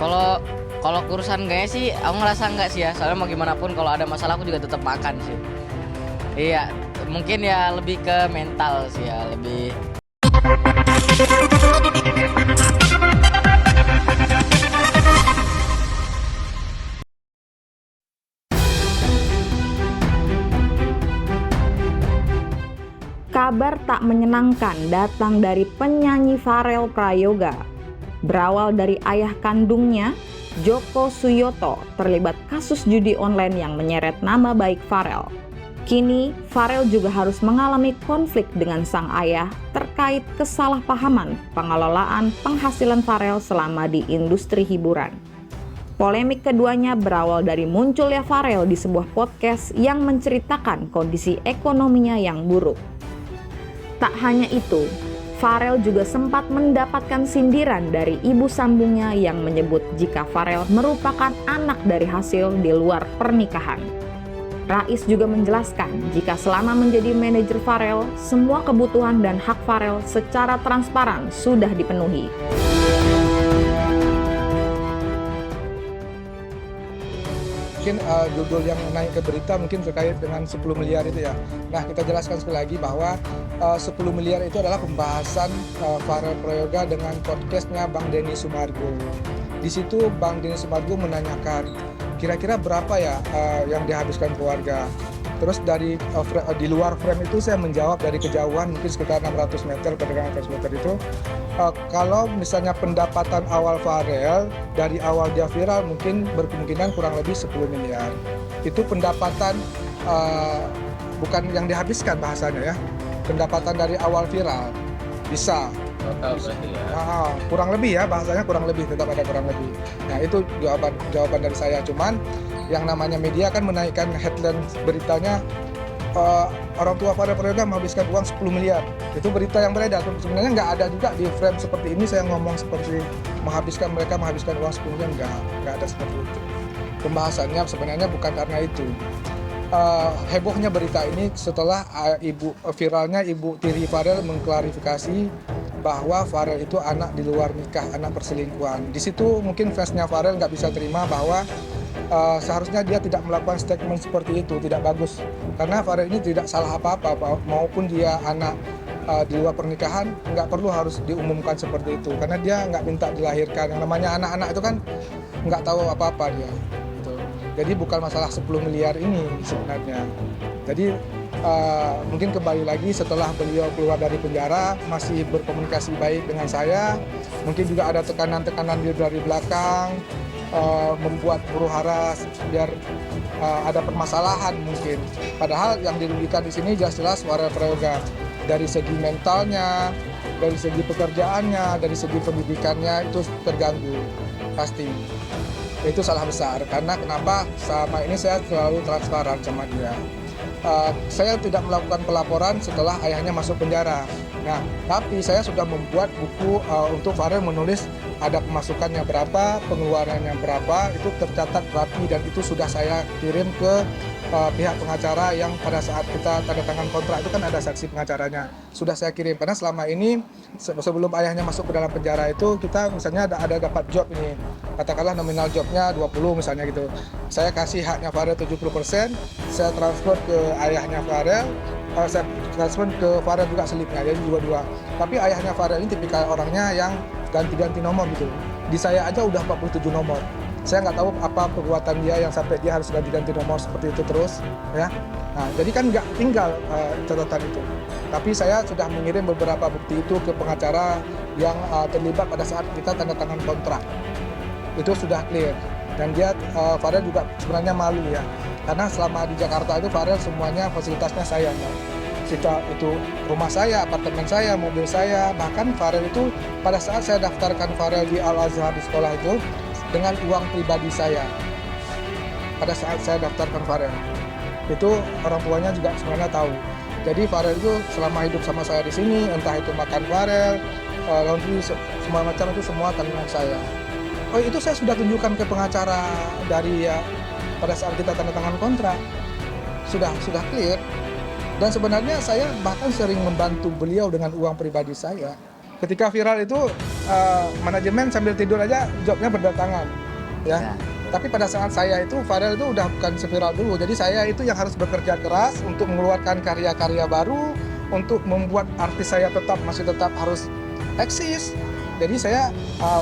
Kalau kalau urusan gaya sih aku ngerasa enggak sih ya. Soalnya mau gimana pun kalau ada masalah aku juga tetap makan sih. Iya, mungkin ya lebih ke mental sih ya, lebih. Kabar tak menyenangkan datang dari penyanyi Farel Prayoga. Berawal dari ayah kandungnya, Joko Suyoto, terlibat kasus judi online yang menyeret nama baik Farel. Kini, Farel juga harus mengalami konflik dengan sang ayah terkait kesalahpahaman pengelolaan penghasilan Farel selama di industri hiburan. Polemik keduanya berawal dari munculnya Farel di sebuah podcast yang menceritakan kondisi ekonominya yang buruk. Tak hanya itu, Farel juga sempat mendapatkan sindiran dari ibu sambungnya yang menyebut jika Farel merupakan anak dari hasil di luar pernikahan. Rais juga menjelaskan jika selama menjadi manajer Farel, semua kebutuhan dan hak Farel secara transparan sudah dipenuhi. Mungkin judul yang naik ke berita mungkin terkait dengan 10 miliar itu ya. Nah, kita jelaskan sekali lagi bahwa 10 miliar itu adalah pembahasan Farel Prayoga dengan podcastnya Bang Denny Sumargo. Di situ Bang Denny Sumargo menanyakan kira-kira berapa ya yang dihabiskan keluarga. Terus di luar frame itu saya menjawab dari kejauhan mungkin sekitar 600 meter, perjalanan 600 meter itu. Kalau misalnya pendapatan awal Farel dari awal dia viral mungkin berkemungkinan kurang lebih 10 miliar. Itu pendapatan bukan yang dihabiskan bahasanya ya. Pendapatan dari awal viral bisa. Total berarti ya. Kurang lebih ya, bahasanya kurang lebih, tetap ada kurang lebih. Nah itu jawaban dari saya. Cuman yang namanya media kan menaikkan headline beritanya orang tua Farel Prayoga menghabiskan uang 10 miliar. Itu berita yang beredar. Sebenarnya nggak ada juga di frame seperti ini saya ngomong seperti mereka menghabiskan uang 10 miliar, nggak ada seperti itu. Pembahasannya sebenarnya bukan karena itu. Hebohnya berita ini setelah viralnya ibu tiri Farel mengklarifikasi bahwa Farel itu anak di luar nikah, anak perselingkuhan. Di situ mungkin fansnya Farel nggak bisa terima bahwa seharusnya dia tidak melakukan statement seperti itu, tidak bagus. Karena Farel ini tidak salah apa-apa, maupun dia anak di luar pernikahan, nggak perlu harus diumumkan seperti itu. Karena dia nggak minta dilahirkan. Yang namanya anak-anak itu kan nggak tahu apa-apa dia. Gitu. Jadi bukan masalah 10 miliar ini sebenarnya. Jadi mungkin kembali lagi setelah beliau keluar dari penjara masih berkomunikasi baik dengan saya. Mungkin juga ada tekanan-tekanan dari belakang. Membuat huru-hara biar ada permasalahan mungkin. Padahal yang dirugikan di sini jelas-jelas Farel Prayoga dari segi mentalnya, dari segi pekerjaannya, dari segi pendidikannya itu terganggu pasti. Itu salah besar karena kenapa selama ini saya selalu transparan sama dia. Saya tidak melakukan pelaporan setelah ayahnya masuk penjara. Nah, tapi saya sudah membuat buku untuk Farel menulis ada pemasukannya berapa, pengeluarannya berapa, itu tercatat rapi dan itu sudah saya kirim ke pihak pengacara yang pada saat kita tanda tangan kontrak itu kan ada saksi pengacaranya. Sudah saya kirim karena selama ini sebelum ayahnya masuk ke dalam penjara itu kita misalnya ada dapat job ini. Katakanlah nominal jobnya 20 misalnya gitu. Saya kasih haknya Farel 70%, saya transfer ke ayahnya Farel, saya transfer ke Farel juga selipnya, jadi dua-dua. Tapi ayahnya Farel ini tipikal orangnya yang ganti-ganti nomor gitu. Di saya aja udah 47 nomor. Saya nggak tahu apa perbuatan dia yang sampai dia harus ganti-ganti nomor seperti itu terus, ya. Nah, jadi kan nggak tinggal catatan itu. Tapi saya sudah mengirim beberapa bukti itu ke pengacara yang terlibat pada saat kita tanda tangan kontrak. Itu sudah clear. Dan dia Farel juga sebenarnya malu ya, karena selama di Jakarta itu Farel semuanya fasilitasnya saya. Itu rumah saya, apartemen saya, mobil saya, bahkan Farel itu pada saat saya daftarkan Farel di Al Azhar di sekolah itu dengan uang pribadi saya. Pada saat saya daftarkan Farel, itu orang tuanya juga sebenarnya tahu. Jadi Farel itu selama hidup sama saya di sini, entah itu makan Farel, laundry, semua macam itu semua tanggungan saya. Oh itu saya sudah tunjukkan ke pengacara dari ya pada saat kita tanda tangan kontrak, sudah clear. Dan sebenarnya saya bahkan sering membantu beliau dengan uang pribadi saya. Ketika viral itu manajemen sambil tidur aja jobnya berdatangan, ya. Ya. Tapi pada saat saya itu Farel itu udah bukan seviral dulu, jadi saya itu yang harus bekerja keras untuk mengeluarkan karya-karya baru, untuk membuat artis saya masih tetap harus eksis. Jadi saya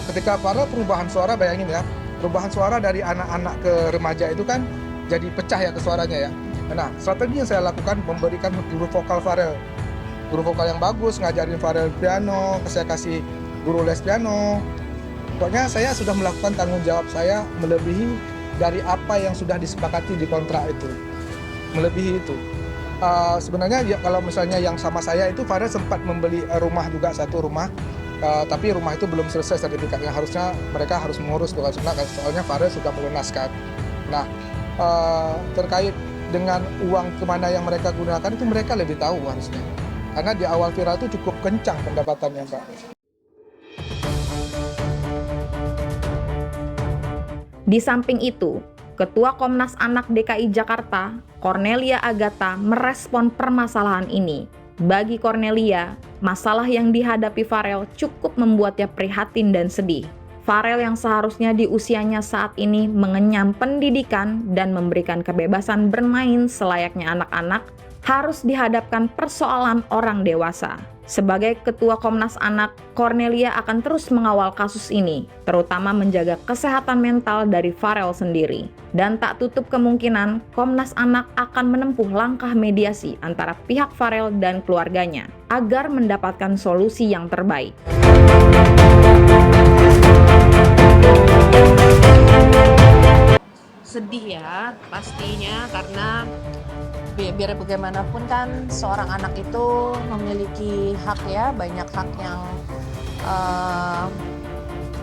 ketika Farel perubahan suara, bayangin ya, perubahan suara dari anak-anak ke remaja itu kan jadi pecah ya ke suaranya ya. Nah, strategi yang saya lakukan memberikan guru vokal Farel, guru vokal yang bagus, ngajarin Farel piano, saya kasih guru les piano. Pokoknya saya sudah melakukan tanggung jawab saya melebihi dari apa yang sudah disepakati di kontrak itu. Melebihi itu. Sebenarnya ya, kalau misalnya yang sama saya itu Farel sempat membeli rumah juga, satu rumah. Tapi rumah itu belum selesai sertifikatnya. Harusnya mereka harus mengurus tuh, soalnya Farel sudah melunaskan. Nah, terkait dengan uang kemana yang mereka gunakan itu mereka lebih tahu harusnya. Karena di awal viral itu cukup kencang pendapatannya, Pak. Di samping itu, Ketua Komnas Anak DKI Jakarta, Cornelia Agatha, merespon permasalahan ini. Bagi Cornelia, masalah yang dihadapi Farel cukup membuatnya prihatin dan sedih. Farel yang seharusnya di usianya saat ini mengenyam pendidikan dan memberikan kebebasan bermain selayaknya anak-anak, harus dihadapkan persoalan orang dewasa. Sebagai Ketua Komnas Anak, Cornelia akan terus mengawal kasus ini, terutama menjaga kesehatan mental dari Farel sendiri. Dan tak tutup kemungkinan Komnas Anak akan menempuh langkah mediasi antara pihak Farel dan keluarganya agar mendapatkan solusi yang terbaik. Sedih ya pastinya, karena biar bagaimanapun kan seorang anak itu memiliki hak ya, banyak hak yang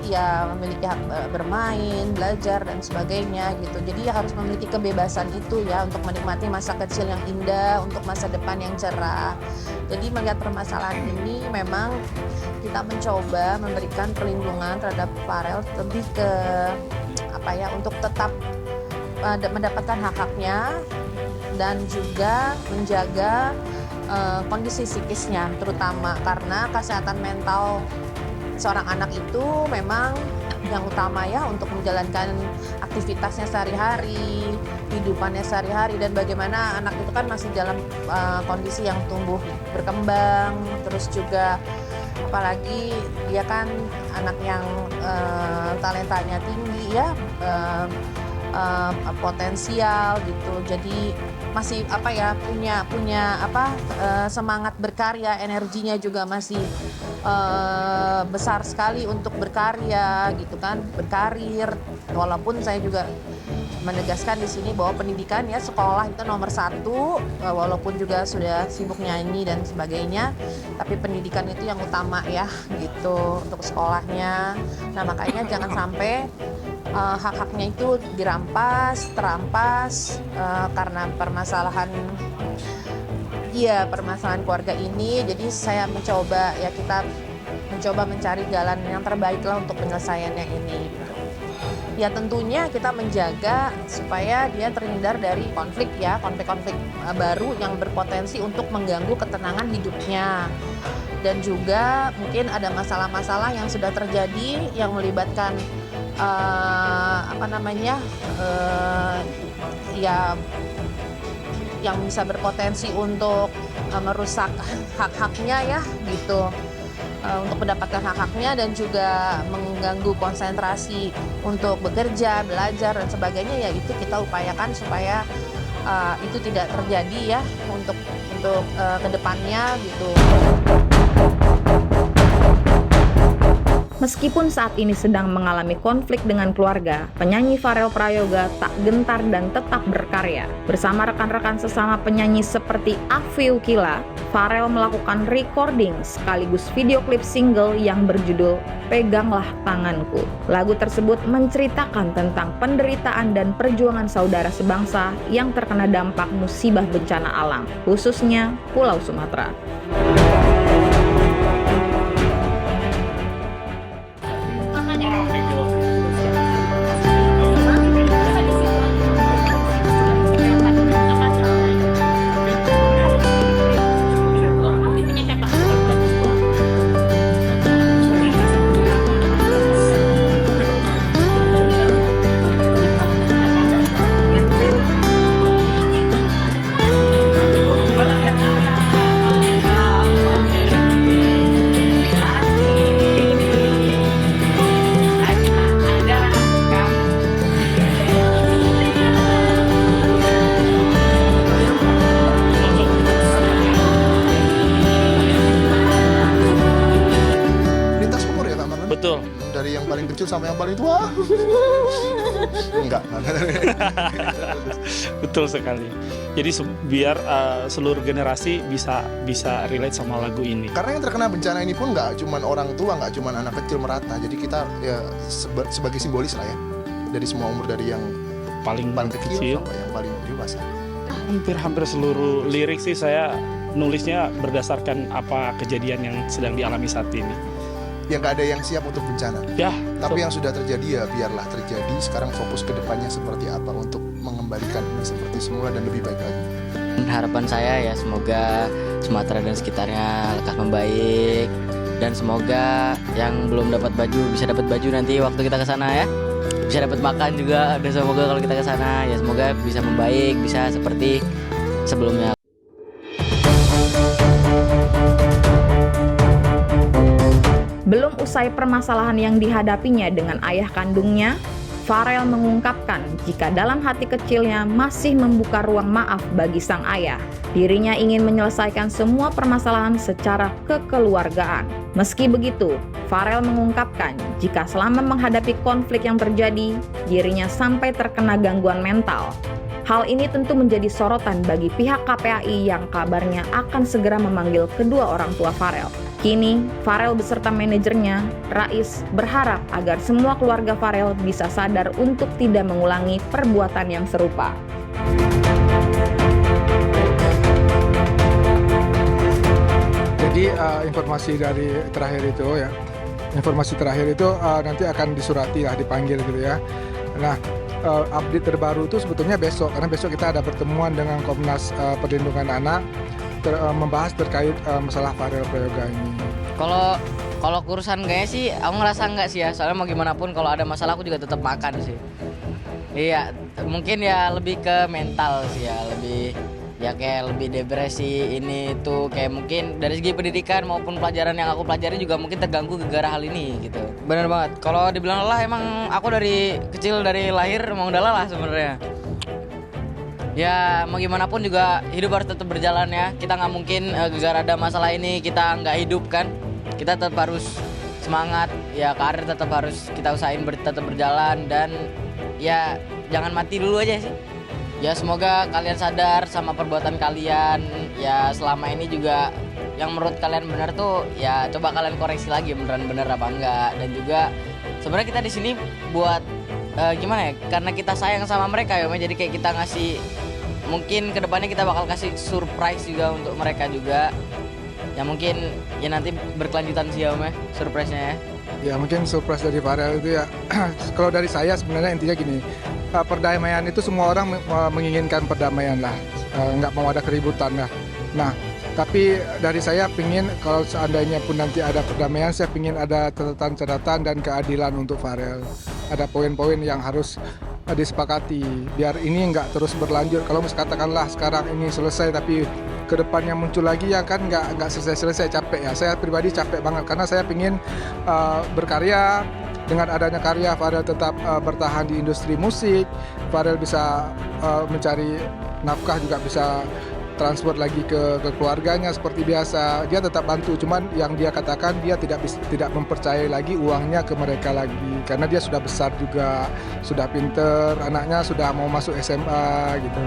ya memiliki hak bermain, belajar dan sebagainya gitu. Jadi ya harus memiliki kebebasan itu ya untuk menikmati masa kecil yang indah, untuk masa depan yang cerah. Jadi melihat permasalahan ini memang kita mencoba memberikan perlindungan terhadap Farel lebih ke untuk tetap mendapatkan hak-haknya dan juga menjaga kondisi psikisnya, terutama karena kesehatan mental seorang anak itu memang yang utama ya untuk menjalankan aktivitasnya sehari-hari, kehidupannya sehari-hari, dan bagaimana anak itu kan masih dalam kondisi yang tumbuh berkembang, terus juga apalagi dia kan anak yang talentanya tinggi ya, potensial gitu. Jadi masih punya semangat berkarya, energinya juga masih besar sekali untuk berkarya gitu kan, berkarir. Walaupun saya juga menegaskan di sini bahwa pendidikan ya, sekolah itu nomor satu, walaupun juga sudah sibuk nyanyi dan sebagainya, tapi pendidikan itu yang utama ya gitu untuk sekolahnya. Nah makanya jangan sampai hak-haknya itu terampas karena permasalahan keluarga ini. Jadi kita mencoba mencari jalan yang terbaik lah untuk penyelesaiannya ini. Ya tentunya kita menjaga supaya dia terhindar dari konflik baru yang berpotensi untuk mengganggu ketenangan hidupnya. Dan juga mungkin ada masalah-masalah yang sudah terjadi yang melibatkan yang bisa berpotensi untuk merusak hak-haknya ya gitu, untuk mendapatkan hak-haknya dan juga mengganggu konsentrasi untuk bekerja, belajar dan sebagainya, ya itu kita upayakan supaya itu tidak terjadi ya untuk kedepannya gitu. Meskipun saat ini sedang mengalami konflik dengan keluarga, penyanyi Farel Prayoga tak gentar dan tetap berkarya. Bersama rekan-rekan sesama penyanyi seperti Afi Ukila, Farel melakukan recording sekaligus video klip single yang berjudul Peganglah Tanganku. Lagu tersebut menceritakan tentang penderitaan dan perjuangan saudara sebangsa yang terkena dampak musibah bencana alam, khususnya Pulau Sumatera. sama yang paling tua. Enggak. Betul sekali. Jadi biar seluruh generasi bisa relate sama lagu ini. Karena yang terkena bencana ini pun nggak cuman orang tua, nggak cuman anak kecil merata. Jadi kita ya sebagai simbolis lah ya, dari semua umur, dari yang paling kecil sampai yang paling dewasa. Hampir seluruh lirik sih saya nulisnya berdasarkan apa kejadian yang sedang dialami saat ini. Yang nggak ada yang siap untuk bencana. Ya, Tapi yang sudah terjadi ya biarlah terjadi. Sekarang fokus ke depannya seperti apa untuk mengembalikan ini seperti semula dan lebih baik lagi. Harapan saya ya semoga Sumatera dan sekitarnya lekas membaik, dan semoga yang belum dapat baju bisa dapat baju nanti waktu kita ke sana ya. Bisa dapat makan juga, dan semoga kalau kita ke sana ya semoga bisa membaik, bisa seperti sebelumnya. Belum usai permasalahan yang dihadapinya dengan ayah kandungnya, Pharrell mengungkapkan jika dalam hati kecilnya masih membuka ruang maaf bagi sang ayah. Dirinya ingin menyelesaikan semua permasalahan secara kekeluargaan. Meski begitu, Pharrell mengungkapkan jika selama menghadapi konflik yang terjadi, dirinya sampai terkena gangguan mental. Hal ini tentu menjadi sorotan bagi pihak KPAI yang kabarnya akan segera memanggil kedua orang tua Pharrell. Kini, Pharrell beserta manajernya, Rais, berharap agar semua keluarga Pharrell bisa sadar untuk tidak mengulangi perbuatan yang serupa. Jadi informasi dari terakhir itu ya, nanti akan disurati lah, dipanggil gitu ya. Nah, update terbaru itu sebetulnya besok, karena besok kita ada pertemuan dengan Komnas Perlindungan Anak membahas terkait masalah Pharrell Prayoga ini. Kalau kurusan kayaknya sih aku ngerasa enggak sih ya, soalnya mau gimana pun kalau ada masalah aku juga tetap makan sih. Iya, mungkin ya lebih ke mental sih ya, lebih depresi ini tuh, kayak mungkin dari segi pendidikan maupun pelajaran yang aku pelajari juga mungkin terganggu gara-gara hal ini gitu. Bener banget. Kalau dibilang lelah, emang aku dari kecil, dari lahir emang udah lelah sebenarnya. Ya mau gimana pun juga hidup harus tetap berjalan ya. Kita nggak mungkin gara-gara ada masalah ini kita nggak hidup kan. Kita tetap harus semangat. Ya karir tetap harus kita usahain tetap berjalan, dan ya jangan mati dulu aja sih. Ya semoga kalian sadar sama perbuatan kalian. Ya selama ini juga yang menurut kalian benar tuh ya coba kalian koreksi lagi beneran bener apa enggak. Dan juga sebenarnya kita di sini buat gimana ya? Karena kita sayang sama mereka ya, jadi kayak kita ngasih, mungkin kedepannya kita bakal kasih surprise juga untuk mereka juga. Ya mungkin ya nanti berkelanjutan sih ya Om ya, surprise-nya ya. Ya mungkin surprise dari Pharrell itu ya, kalau dari saya sebenarnya intinya gini, perdamaian itu semua orang menginginkan perdamaian lah, nggak mau ada keributan lah. Nah, tapi dari saya pingin kalau seandainya pun nanti ada perdamaian, saya pingin ada catatan-catatan dan keadilan untuk Pharrell. Ada poin-poin yang harus disepakati, biar ini nggak terus berlanjut. Kalau katakanlah sekarang ini selesai, tapi kedepannya muncul lagi ya kan nggak selesai-selesai, capek ya. Saya pribadi capek banget karena saya pingin berkarya. Dengan adanya karya, Pharrell tetap bertahan di industri musik. Pharrell bisa mencari nafkah, juga bisa transfer lagi ke keluarganya seperti biasa. Dia tetap bantu, cuman yang dia katakan dia tidak mempercayai lagi uangnya ke mereka lagi, karena dia sudah besar juga, sudah pinter, anaknya sudah mau masuk SMA gitu.